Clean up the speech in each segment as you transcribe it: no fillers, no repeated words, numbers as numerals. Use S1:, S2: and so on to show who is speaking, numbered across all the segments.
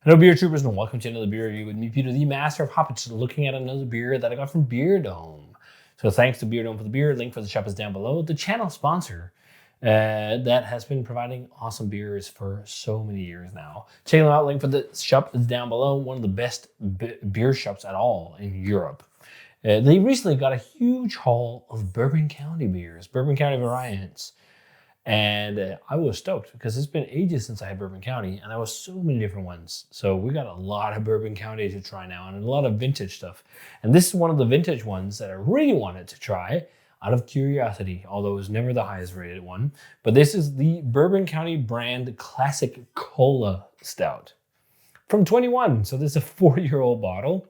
S1: Hello, beer troopers, and welcome to another beer review with me, Peter, the master of Hoppets, looking at another beer that I got from Beerdome. So thanks to Beerdome for the beer. Link for the shop is down below. The channel sponsor that has been providing awesome beers for so many years now. Check them out. Link for the shop is down below. One of the best beer shops at all in Europe. They recently got a huge haul of Bourbon County beers, Bourbon County variants. And I was stoked because it's been ages since I had Bourbon County, and there was so many different ones. So we got a lot of Bourbon County to try now, and a lot of vintage stuff. And this is one of the vintage ones that I really wanted to try out of curiosity, although it was never the highest rated one. But this is the Bourbon County brand Classic Cola Stout from 21. So this is a 4-year-old bottle,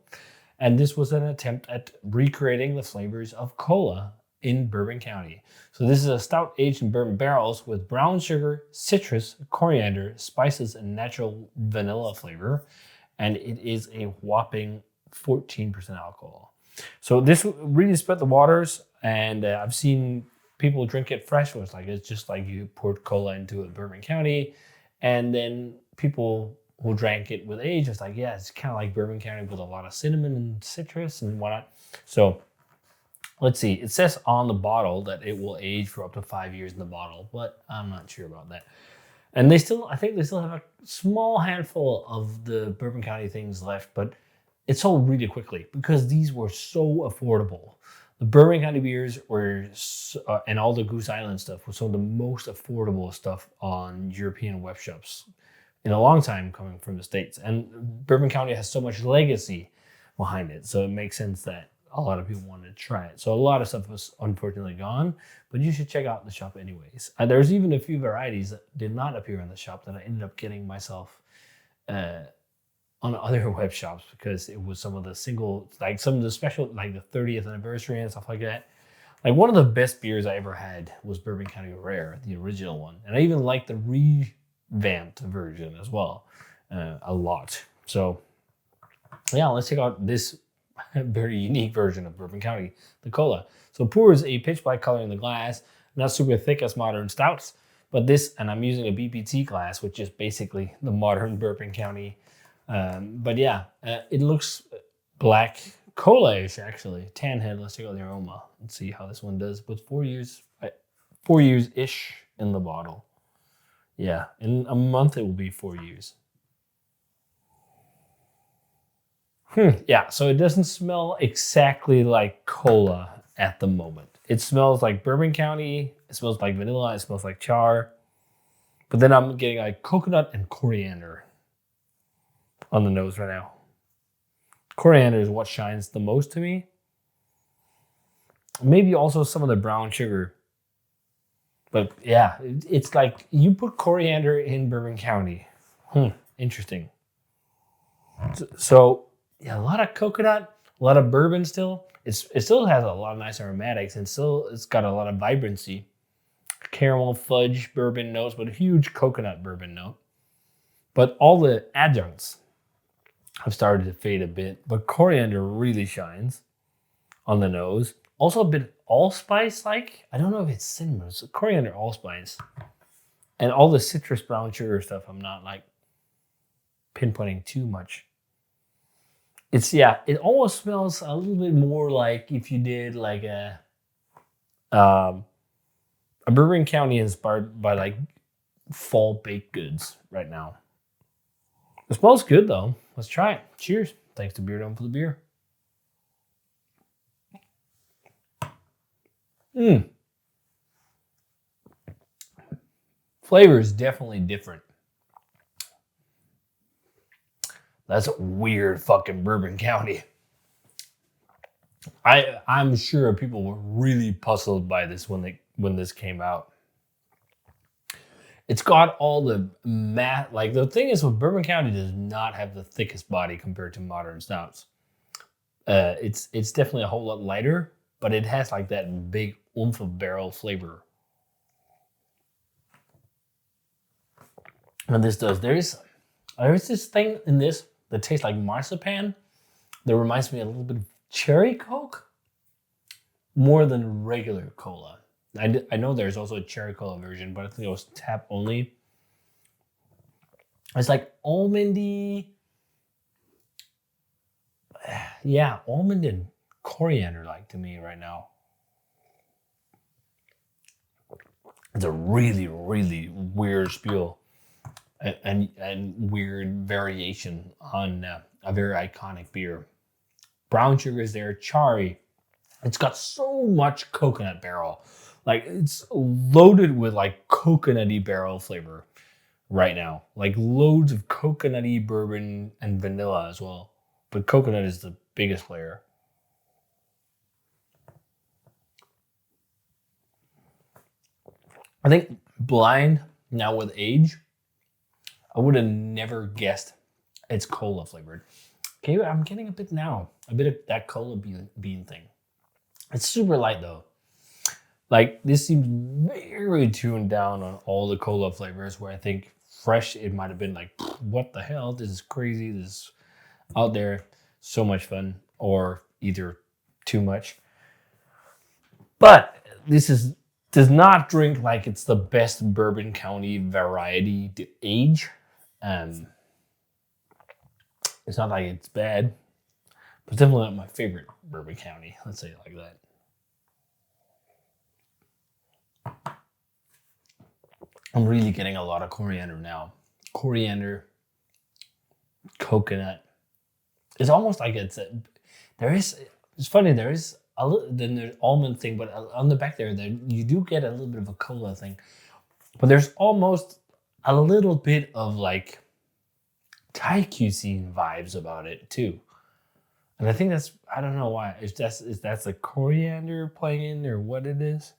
S1: and this was an attempt at recreating the flavors of cola in Bourbon County. So this is a stout aged in bourbon barrels with brown sugar, citrus, coriander, spices, and natural vanilla flavor. And it is a whopping 14% alcohol. So this really split the waters, and I've seen people drink it fresh. So it's just like you poured cola into a Bourbon County, and then people who drank it with age, it's like, yeah, it's kind of like Bourbon County with a lot of cinnamon and citrus and whatnot. So let's see. It says on the bottle that it will age for up to 5 years in the bottle, but I'm not sure about that. And I think they still have a small handful of the Bourbon County things left, but it sold really quickly because these were so affordable. The Bourbon County beers were, and all the Goose Island stuff was some of the most affordable stuff on European web shops in a long time coming from the States. And Bourbon County has so much legacy behind it, so it makes sense that a lot of people wanted to try it. So a lot of stuff was unfortunately gone, but you should check out the shop anyways. There's even a few varieties that did not appear in the shop that I ended up getting myself on other web shops because it was some of the some of the special, like the 30th anniversary and stuff like that. Like one of the best beers I ever had was Bourbon County Rare, the original one. And I even liked the revamped version as well a lot. So yeah, let's check out this very unique version of Bourbon County, the cola. So it pours a pitch black color in the glass, not super thick as modern stouts, but this, and I'm using a BPT glass, which is basically the modern Bourbon County. But yeah, it looks black cola-ish actually. Tan head. Let's check out the aroma and see how this one does with 4 years-ish in the bottle. Yeah, in a month it will be 4 years. Yeah, so it doesn't smell exactly like cola at the moment. It smells like Bourbon County. It smells like vanilla. It smells like char. But then I'm getting like coconut and coriander on the nose right now. Coriander is what shines the most to me. Maybe also some of the brown sugar. But yeah, it's like you put coriander in Bourbon County. Interesting. So yeah, a lot of coconut, a lot of bourbon still. It still has a lot of nice aromatics, and it's got a lot of vibrancy. Caramel, fudge, bourbon notes, but a huge coconut bourbon note. But all the adjuncts have started to fade a bit, but coriander really shines on the nose. Also a bit allspice-like. I don't know if it's cinnamon. It's coriander allspice. And all the citrus brown sugar stuff, I'm not like pinpointing too much. It almost smells a little bit more like if you did like a Bourbon County inspired by like fall baked goods right now. It smells good though. Let's try it. Cheers. Thanks to Beerdome for the beer. Flavor is definitely different. That's a weird fucking Bourbon County. I'm sure people were really puzzled by this when this came out. It's got all the like the thing is with Bourbon County does not have the thickest body compared to modern stouts. It's definitely a whole lot lighter, but it has like that big oomph of barrel flavor. And this does. There's this thing in this that tastes like marzipan that reminds me a little bit of cherry Coke more than regular cola. I know there's also a cherry cola version, but I think it was tap only. It's like almondy, yeah, almond and coriander like to me right now. It's a really, really weird spiel and weird variation on a very iconic beer. Brown sugar is there, charry. It's got so much coconut barrel. Like it's loaded with like coconutty barrel flavor right now. Like loads of coconutty bourbon and vanilla as well. But coconut is the biggest flavor. I think blind now with age, I would have never guessed it's cola flavored. Okay, I'm getting a bit now. A bit of that cola bean thing. It's super light though. Like this seems very tuned down on all the cola flavors where I think fresh it might have been like, what the hell? This is crazy. This is out there. So much fun. Or either too much. But this does not drink like it's the best Bourbon County variety to age. It's not like it's bad, but it's definitely not my favorite Bourbon County. Let's say it like that. I'm really getting a lot of coriander now. Coriander, coconut. It's almost like it's funny, there is a little, then there's almond thing, but on the back there you do get a little bit of a cola thing. But there's almost a little bit of like Thai cuisine vibes about it too. And I think that's, I don't know why. Is that the coriander playing in or what it is?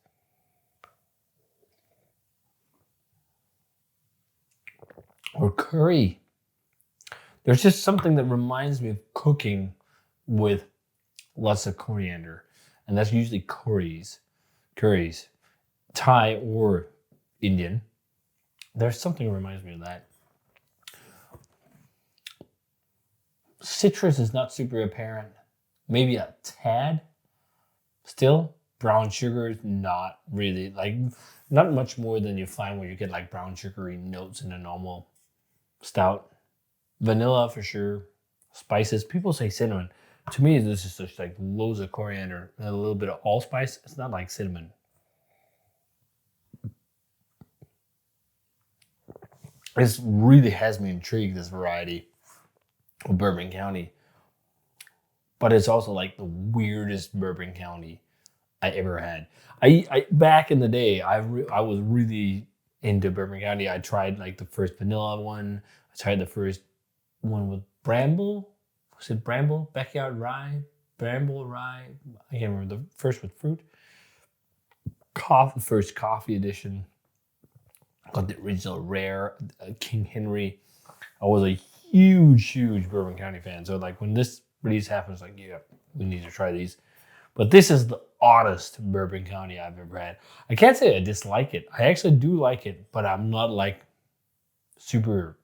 S1: Or curry. There's just something that reminds me of cooking with lots of coriander. And that's usually curries, Thai or Indian. There's something that reminds me of that. Citrus is not super apparent. Maybe a tad. Still, brown sugar is not really, like, not much more than you find when you get like brown sugary notes in a normal stout. Vanilla for sure. Spices. People say cinnamon. To me, this is just like loads of coriander and a little bit of allspice. It's not like cinnamon. This really has me intrigued, this variety of Bourbon County. But it's also like the weirdest Bourbon County I ever had. I back in the day, I was really into Bourbon County. I tried like the first vanilla one. I tried the first one with Bramble. Was it Bramble? Backyard Rye? Bramble Rye? I can't remember. The first with fruit. First coffee edition. Got the original rare King Henry. I was a huge Bourbon County fan. So like when this release happens, like, yeah, we need to try these. But this is the oddest Bourbon County I've ever had. I can't say I dislike it. I actually do like it, but I'm not like super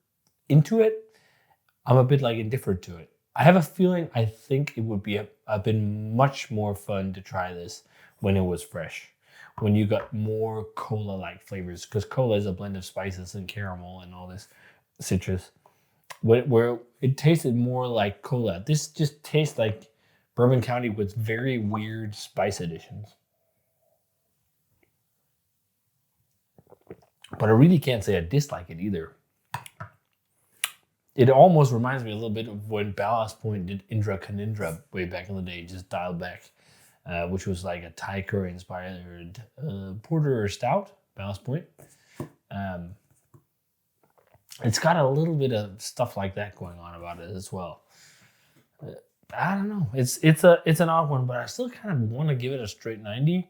S1: into it. I'm a bit like indifferent to it. I have a feeling I think it would be have been much more fun to try this when it was fresh. When you got more cola-like flavors, because cola is a blend of spices and caramel and all this citrus. Where it tasted more like cola. This just tastes like Bourbon County with very weird spice additions. But I really can't say I dislike it either. It almost reminds me a little bit of when Ballast Point did Indra Kanindra way back in the day, just dialed back, which was like a Thai curry inspired porter or stout, Ballast Point. It's got a little bit of stuff like that going on about it as well. I don't know. It's an odd one, but I still kind of want to give it a straight 90.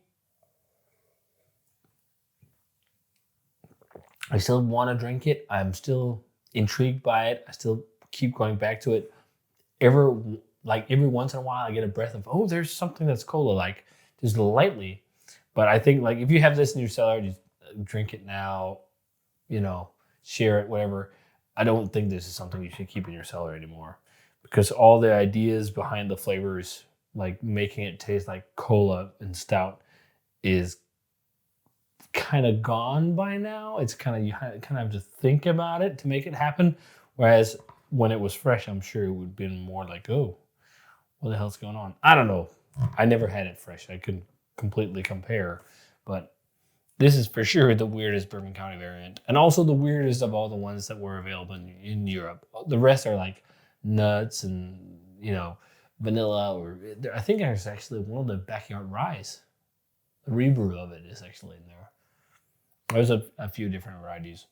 S1: I still want to drink it. I'm still intrigued by it. I still keep going back to it. Every once in a while, I get a breath of, oh, there's something that's cola, like just lightly. But I think like if you have this in your cellar, just drink it now. Share it, whatever. I don't think this is something you should keep in your cellar anymore, because all the ideas behind the flavors, like making it taste like cola and stout, is kind of gone by now. It's kind of, you kind of have to think about it to make it happen. Whereas when it was fresh, I'm sure it would have been more like, oh, what the hell's going on? I don't know. I never had it fresh. I couldn't completely compare, but this is for sure the weirdest Bourbon County variant, and also the weirdest of all the ones that were available in Europe. The rest are like nuts and vanilla, or I think there's actually one of the backyard ryes. The rebrew of it is actually in there. There's a few different varieties,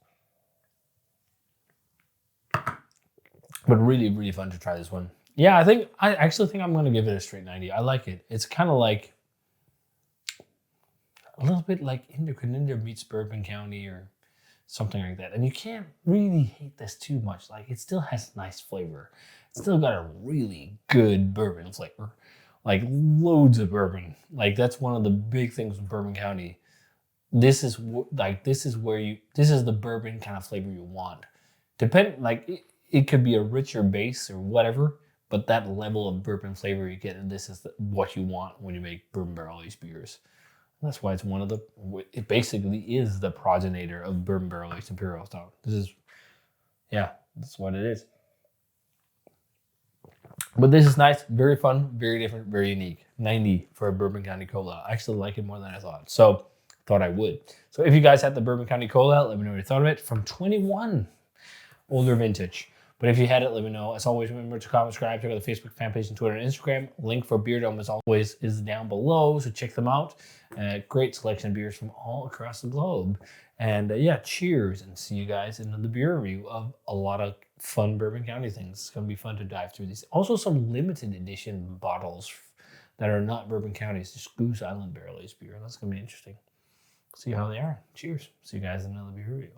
S1: but really, really fun to try this one. Yeah, I actually think I'm gonna give it a straight 90. I like it. It's kind of like a little bit like Inder meets Bourbon County or something like that. And you can't really hate this too much. Like, it still has nice flavor. It's still got a really good bourbon flavor. Like, loads of bourbon. Like, that's one of the big things with Bourbon County. This is the bourbon kind of flavor you want. It could be a richer base or whatever, but that level of bourbon flavor you get, and this is what you want when you make bourbon barrel aged beers. That's why it's it basically is the progenitor of bourbon barrel aged Imperial Stout. That's what it is. But this is nice, very fun, very different, very unique. 90 for a Bourbon County Cola. I actually like it more than I thought. So, thought I would. So if you guys had the Bourbon County Cola, let me know what you thought of it. From 21, older vintage. But if you had it, let me know. As always, remember to comment, subscribe, check out the Facebook fan page and Twitter and Instagram. Link for Beerdome, as always, is down below, so check them out. Great selection of beers from all across the globe. And cheers, and see you guys in the beer review of a lot of fun Bourbon County things. It's going to be fun to dive through these. Also, some limited edition bottles that are not Bourbon County. It's just Goose Island barrel aged beer. That's going to be interesting. See how they are. Cheers. See you guys in another beer review.